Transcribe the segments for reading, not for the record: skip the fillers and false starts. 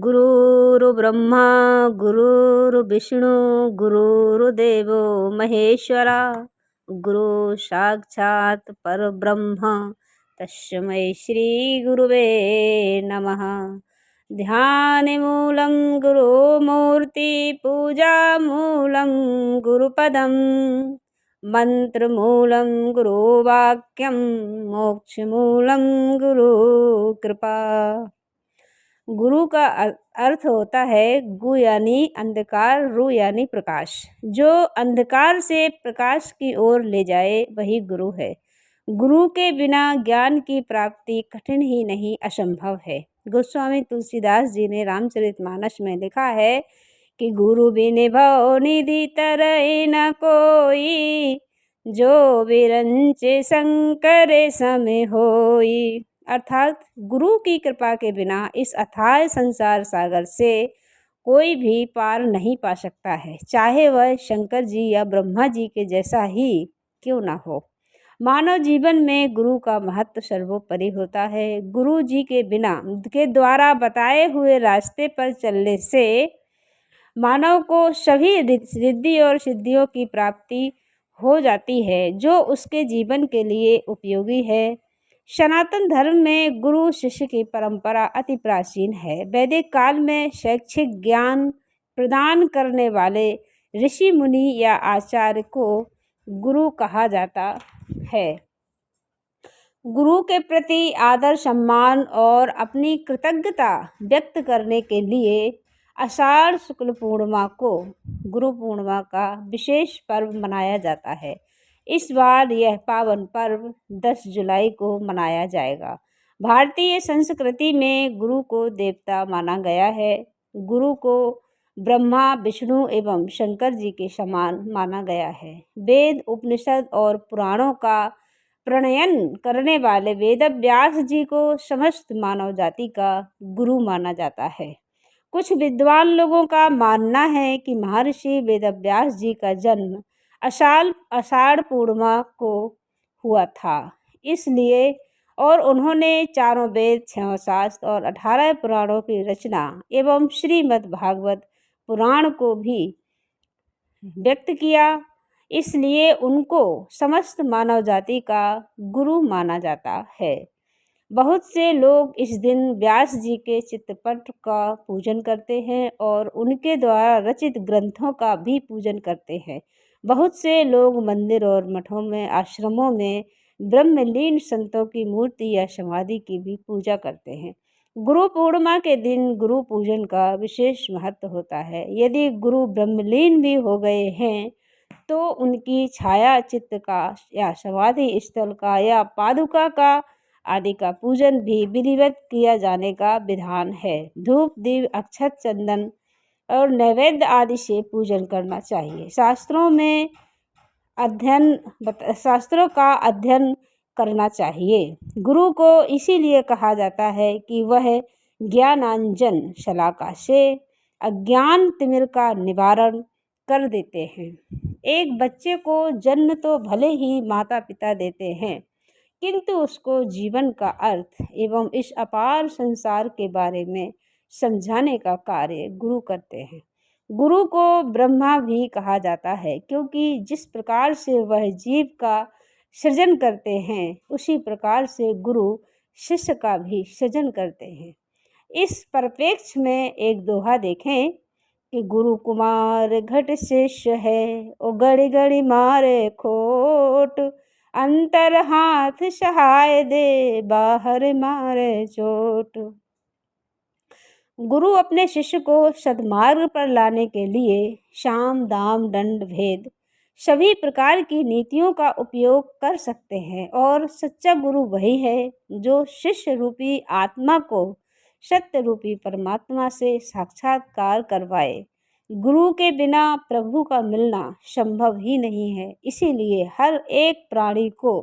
गुरुर्ब्रह्मा गुरुर्विष्णु गुरुर्देवो महेश्वरा गुरु साक्षात् परब्रह्म तस्मै श्री गुरुवे नमः। ध्यानमूलं गुरुमूर्ति पूजामूलं गुरुपदं मंत्रमूलं गुरुवाक्यं मोक्षमूलं गुरुकृपा। गुरु का अर्थ होता है गु यानी अंधकार, रु यानी प्रकाश। जो अंधकार से प्रकाश की ओर ले जाए वही गुरु है। गुरु के बिना ज्ञान की प्राप्ति कठिन ही नहीं असंभव है। गोस्वामी तुलसीदास जी ने रामचरितमानस में लिखा है कि गुरु बिन भव निधि तरई न कोई, जो विरंचे शंकर समय होई। अर्थात गुरु की कृपा के बिना इस अथाह संसार सागर से कोई भी पार नहीं पा सकता है, चाहे वह शंकर जी या ब्रह्मा जी के जैसा ही क्यों ना हो। मानव जीवन में गुरु का महत्व सर्वोपरि होता है। गुरु जी के बिना के द्वारा बताए हुए रास्ते पर चलने से मानव को सभी रिद्धि और सिद्धियों की प्राप्ति हो जाती है जो उसके जीवन के लिए उपयोगी है। सनातन धर्म में गुरु शिष्य की परंपरा अति प्राचीन है। वैदिक काल में शैक्षिक ज्ञान प्रदान करने वाले ऋषि मुनि या आचार्य को गुरु कहा जाता है। गुरु के प्रति आदर सम्मान और अपनी कृतज्ञता व्यक्त करने के लिए आषाढ़ शुक्ल पूर्णिमा को गुरु पूर्णिमा का विशेष पर्व मनाया जाता है। इस बार यह पावन पर्व 10 जुलाई को मनाया जाएगा। भारतीय संस्कृति में गुरु को देवता माना गया है। गुरु को ब्रह्मा विष्णु एवं शंकर जी के समान माना गया है। वेद उपनिषद और पुराणों का प्रणयन करने वाले वेदव्यास जी को समस्त मानव जाति का गुरु माना जाता है। कुछ विद्वान लोगों का मानना है कि महर्षि वेदव्यास जी का जन्म आषाढ़ पूर्णिमा को हुआ था, इसलिए और उन्होंने चारों वेद 6 शास्त्र और 18 पुराणों की रचना एवं श्रीमद् भागवत पुराण को भी व्यक्त किया, इसलिए उनको समस्त मानव जाति का गुरु माना जाता है। बहुत से लोग इस दिन व्यास जी के चित्रपट का पूजन करते हैं और उनके द्वारा रचित ग्रंथों का भी पूजन करते हैं। बहुत से लोग मंदिर और मठों में आश्रमों में ब्रह्मलीन संतों की मूर्ति या समाधि की भी पूजा करते हैं। गुरु पूर्णिमा के दिन गुरु पूजन का विशेष महत्व होता है। यदि गुरु ब्रह्मलीन भी हो गए हैं तो उनकी छाया चित्र का या समाधि स्थल का या पादुका का आदि का पूजन भी विधिवत किया जाने का विधान है। धूप दीप अक्षत चंदन और नैवेद्य आदि से पूजन करना चाहिए। शास्त्रों का अध्ययन करना चाहिए। गुरु को इसीलिए कहा जाता है कि वह ज्ञानांजन शलाका से अज्ञान तिमिर का निवारण कर देते हैं। एक बच्चे को जन्म तो भले ही माता पिता देते हैं, किंतु उसको जीवन का अर्थ एवं इस अपार संसार के बारे में समझाने का कार्य गुरु करते हैं। गुरु को ब्रह्मा भी कहा जाता है, क्योंकि जिस प्रकार से वह जीव का सृजन करते हैं उसी प्रकार से गुरु शिष्य का भी सृजन करते हैं। इस परिप्रेक्ष्य में एक दोहा देखें कि गुरु कुमार घट शिष्य है, ओ गड़ी गड़ी मारे खोट, अंतर हाथ सहाय दे बाहर मारे चोट। गुरु अपने शिष्य को सद्मार्ग पर लाने के लिए साम दाम दंड भेद सभी प्रकार की नीतियों का उपयोग कर सकते हैं और सच्चा गुरु वही है जो शिष्य रूपी आत्मा को सत्य रूपी परमात्मा से साक्षात्कार करवाए। गुरु के बिना प्रभु का मिलना संभव ही नहीं है। इसीलिए हर एक प्राणी को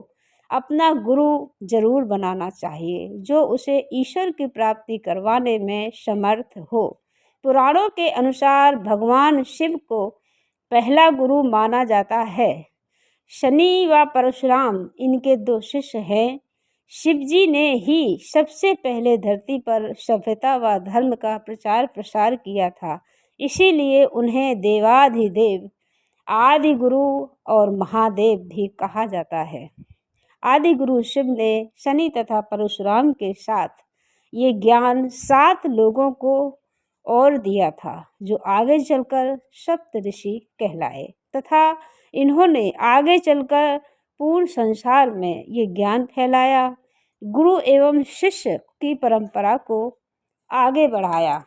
अपना गुरु जरूर बनाना चाहिए जो उसे ईश्वर की प्राप्ति करवाने में समर्थ हो। पुराणों के अनुसार भगवान शिव को पहला गुरु माना जाता है। शनि व परशुराम इनके 2 शिष्य हैं। शिवजी ने ही सबसे पहले धरती पर सभ्यता व धर्म का प्रचार प्रसार किया था। इसीलिए उन्हें देवाधिदेव, आदि गुरु और महादेव भी कहा जाता है। आदि गुरु शिव ने शनि तथा परशुराम के साथ ये ज्ञान 7 लोगों को और दिया था, जो आगे चलकर सप्तऋषि कहलाए तथा इन्होंने आगे चलकर पूर्ण संसार में ये ज्ञान फैलाया, गुरु एवं शिष्य की परंपरा को आगे बढ़ाया।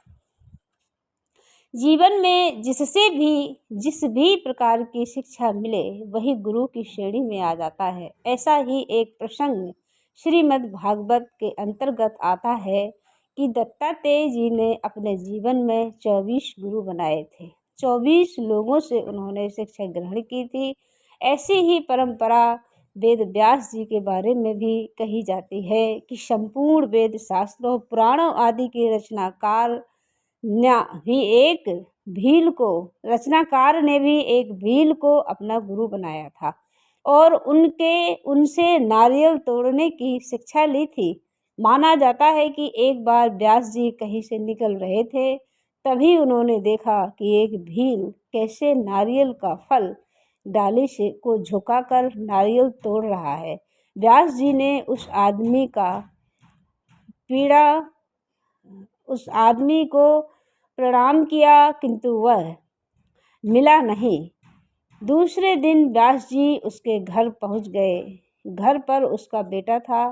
जीवन में जिस भी प्रकार की शिक्षा मिले वही गुरु की श्रेणी में आ जाता है। ऐसा ही एक प्रसंग श्रीमद् भागवत के अंतर्गत आता है कि दत्तात्रेय जी ने अपने जीवन में 24 गुरु बनाए थे। 24 लोगों से उन्होंने शिक्षा ग्रहण की थी। ऐसी ही परंपरा वेद व्यास जी के बारे में भी कही जाती है कि संपूर्ण वेद शास्त्रों पुराणों आदि के रचनाकार ने भी एक भील को अपना गुरु बनाया था और उनसे नारियल तोड़ने की शिक्षा ली थी। माना जाता है कि एक बार व्यास जी कहीं से निकल रहे थे, तभी उन्होंने देखा कि एक भील कैसे नारियल का फल डाली से को झुकाकर नारियल तोड़ रहा है। व्यास जी ने उस आदमी को प्रणाम किया, किंतु वह मिला नहीं। दूसरे दिन व्यास जी उसके घर पहुंच गए। घर पर उसका बेटा था।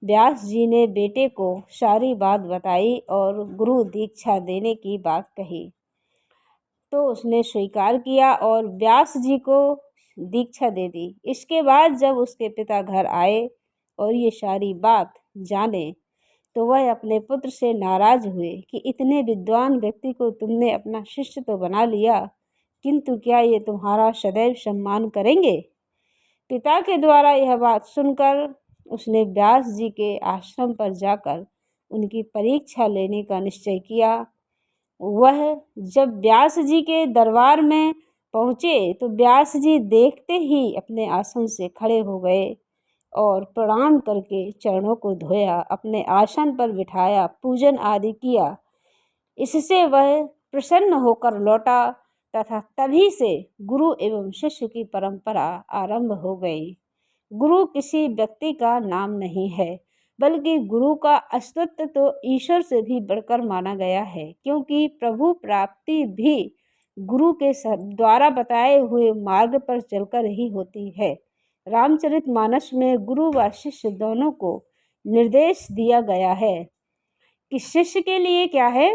व्यास जी ने बेटे को सारी बात बताई और गुरु दीक्षा देने की बात कही, तो उसने स्वीकार किया और व्यास जी को दीक्षा दे दी। इसके बाद जब उसके पिता घर आए और ये सारी बात जाने, तो वह अपने पुत्र से नाराज हुए कि इतने विद्वान व्यक्ति को तुमने अपना शिष्य तो बना लिया, किंतु क्या ये तुम्हारा सदैव सम्मान करेंगे? पिता के द्वारा यह बात सुनकर उसने व्यास जी के आश्रम पर जाकर उनकी परीक्षा लेने का निश्चय किया। वह जब व्यास जी के दरबार में पहुँचे तो व्यास जी देखते ही अपने आसन से खड़े हो गए और प्रणाम करके चरणों को धोया, अपने आसन पर बिठाया, पूजन आदि किया। इससे वह प्रसन्न होकर लौटा तथा तभी से गुरु एवं शिष्य की परंपरा आरंभ हो गई। गुरु किसी व्यक्ति का नाम नहीं है, बल्कि गुरु का अस्तित्व तो ईश्वर से भी बढ़कर माना गया है, क्योंकि प्रभु प्राप्ति भी गुरु के द्वारा बताए हुए मार्ग पर चलकर ही होती है। रामचरितमानस में गुरु व शिष्य दोनों को निर्देश दिया गया है कि शिष्य के लिए क्या है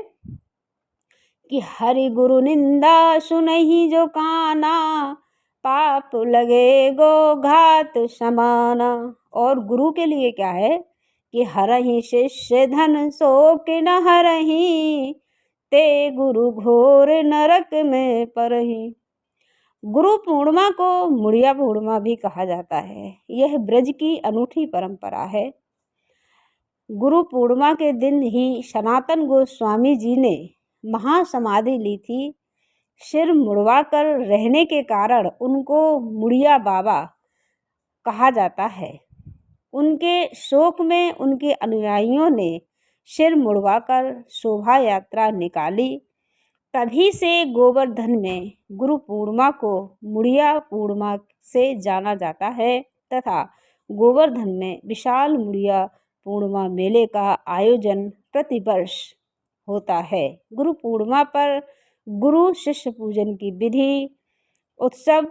कि हरि गुरु निंदा सुनहि जो काना, पाप लगे गो घात समाना। और गुरु के लिए क्या है कि हरहि शिष्य धन शोक न हरहि, ते गुरु घोर नरक में परहि। गुरु पूर्णिमा को मुड़िया पूर्णिमा भी कहा जाता है। यह ब्रज की अनूठी परंपरा है। गुरु पूर्णिमा के दिन ही सनातन गोस्वामी जी ने महासमाधि ली थी। सिर मुड़वाकर रहने के कारण उनको मुड़िया बाबा कहा जाता है। उनके शोक में उनके अनुयायियों ने सिर मुड़वाकर शोभा यात्रा निकाली। तभी से गोवर्धन में गुरु पूर्णिमा को मुड़िया पूर्णिमा से जाना जाता है तथा गोवर्धन में विशाल मुड़िया पूर्णिमा मेले का आयोजन प्रतिवर्ष होता है। गुरु पूर्णिमा पर गुरु शिष्य पूजन की विधि, उत्सव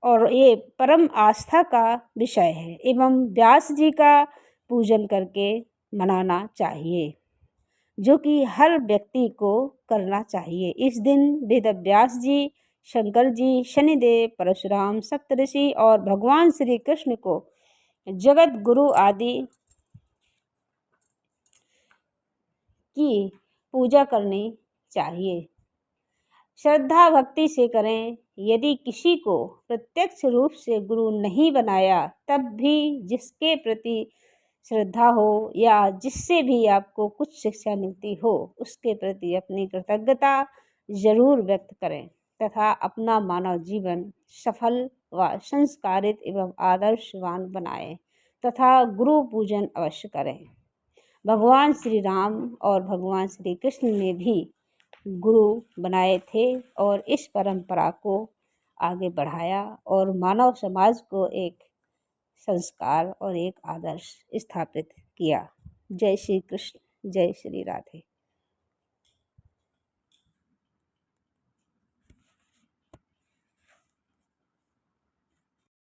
और ये परम आस्था का विषय है एवं व्यास जी का पूजन करके मनाना चाहिए, जो कि हर व्यक्ति को करना चाहिए। इस दिन वेद व्यास जी, शंकर जी, शनिदेव, परशुराम, सप्तऋषि और भगवान श्री कृष्ण को जगत गुरु आदि की पूजा करनी चाहिए। श्रद्धा भक्ति से करें। यदि किसी को प्रत्यक्ष रूप से गुरु नहीं बनाया, तब भी जिसके प्रति श्रद्धा हो या जिससे भी आपको कुछ शिक्षा मिलती हो, उसके प्रति अपनी कृतज्ञता जरूर व्यक्त करें तथा अपना मानव जीवन सफल व संस्कारित एवं आदर्शवान बनाएं। तथा गुरु पूजन अवश्य करें। भगवान श्री राम और भगवान श्री कृष्ण ने भी गुरु बनाए थे और इस परंपरा को आगे बढ़ाया और मानव समाज को एक संस्कार और एक आदर्श स्थापित किया। जय श्री कृष्ण, जय श्री राधे।